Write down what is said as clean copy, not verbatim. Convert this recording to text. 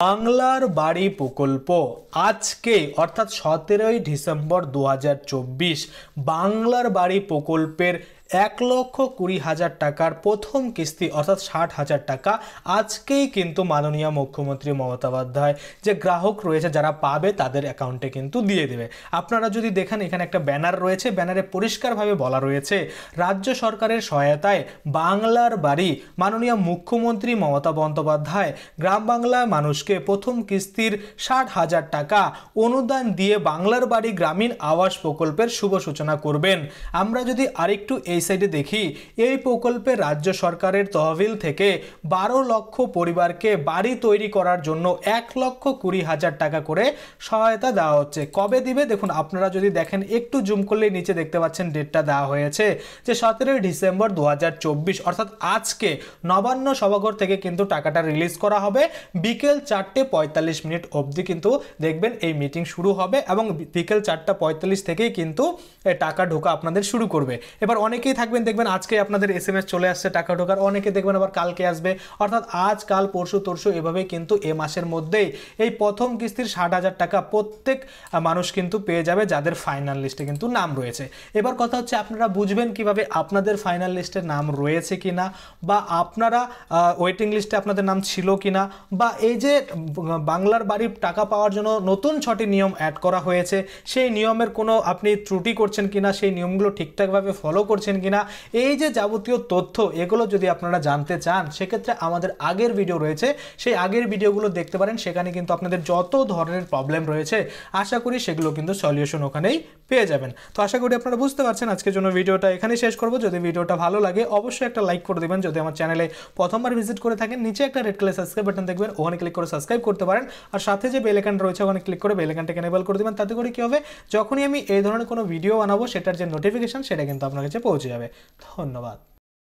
বাংলার বাড়ি প্রকল্প আজকে অর্থাৎ 17ই ডিসেম্বর 2024 বাংলার বাড়ি প্রকল্পের 1,20,000 টাকার প্রথম কিস্তি অর্থাৎ 60,000 টাকা আজকেই কিন্তু মাননীয় মুখ্যমন্ত্রী মমতা বন্দ্যোপাধ্যায় যে গ্রাহক রয়েছে যারা পাবে তাদের অ্যাকাউন্টে কিন্তু দিয়ে দেবে। আপনারা যদি দেখেন এখানে একটা ব্যানার রয়েছে, ব্যানারে পরিষ্কারভাবে বলা রয়েছে রাজ্য সরকারের সহায়তায় বাংলার বাড়ি মাননীয় মুখ্যমন্ত্রী মমতা বন্দ্যোপাধ্যায় গ্রাম বাংলার মানুষকে প্রথম কিস্তির 60,000 টাকা অনুদান দিয়ে বাংলার বাড়ি গ্রামীণ আবাস প্রকল্পের শুভ সূচনা করবেন। আমরা যদি আরেকটু এই সাইডে দেখি, এই প্রকল্পে রাজ্য সরকারের তহবিল থেকে 12 লক্ষ পরিবারকে বাড়ি তৈরি করার জন্য 1,20,000 টাকা করে সহায়তা দেওয়া হচ্ছে। কবে দিবে দেখুন, আপনারা যদি দেখেন একটু জুম করলে নিচে দেখতে পাচ্ছেন ডেটটা দেওয়া হয়েছে যে 17 ডিসেম্বর 2024 অর্থাৎ আজকে নবান্ন সভাঘর থেকে কিন্তু টাকাটা রিলিজ করা হবে। বিকেল 4:45 অবধি কিন্তু দেখবেন এই মিটিং শুরু হবে এবং বিকেল 4:45 থেকেই কিন্তু টাকা ঢোকা আপনাদের শুরু করবে। এবার অনেকেই থাকবেন দেখবেন আজকে আপনাদের SMS চলে আসছে টাকা ঢোকার, অনেকে দেখবেন আবার কালকে আসবে, অর্থাৎ আজ কাল পরশু তরশু এভাবে কিন্তু এ মাসের মধ্যেই এই প্রথম কিস্তির 60,000 টাকা প্রত্যেক মানুষ কিন্তু পেয়ে যাবে যাদের ফাইনাল লিস্টে কিন্তু নাম রয়েছে। এবার কথা হচ্ছে আপনারা বুঝবেন কিভাবে আপনাদের ফাইনাল লিস্টে নাম রয়েছে কিনা বা আপনারা ওয়েটিং লিস্টে আপনাদের নাম ছিল কিনা, বা এই যে বাংলার বাড়ির টাকা পাওয়ার জন্য নতুন 6টি নিয়ম অ্যাড করা হয়েছে সেই নিয়মের কোনো আপনি ত্রুটি করছেন কিনা, সেই নিয়মগুলো ঠিকঠাকভাবে ফলো করছেন কিনা, এই যে যাবতীয় তথ্য এগুলো যদি আপনারা জানতে চান সেক্ষেত্রে আমাদের আগের ভিডিও রয়েছে, সেই আগের ভিডিওগুলো দেখতে পারেন। সেখানে কিন্তু আপনাদের যত ধরনের প্রবলেম রয়েছে আশা করি সেগুলো কিন্তু সলিউশন ওখানেই পেয়ে যাবেন। তো আশা করি আপনারা বুঝতে পারছেন। আজকের জন্য ভিডিওটা এখানেই শেষ করব। যদি ভিডিওটা ভালো লাগে অবশ্যই একটা লাইক করে দেবেন। যদি আমার চ্যানেলে প্রথমবার ভিজিট করে থাকেন নিচে একটা রেড কালার সাবস্ক্রাইব বাটন দেখবেন, ওখানে ক্লিক করে সাবস্ক্রাইব করতে পারেন। আর সাথে যে বেল আইকন রয়েছে ওখানে ক্লিক করে বেল আইকনটাকে এনেবল করে দেবেন। তাতে করে কি হবে, যখনই আমি এই ধরনের কোনো ভিডিও বানাবো সেটার যে নোটিফিকেশন সেটা কিন্তু আপনার কাছে পৌঁছে যাবে। ধন্যবাদ।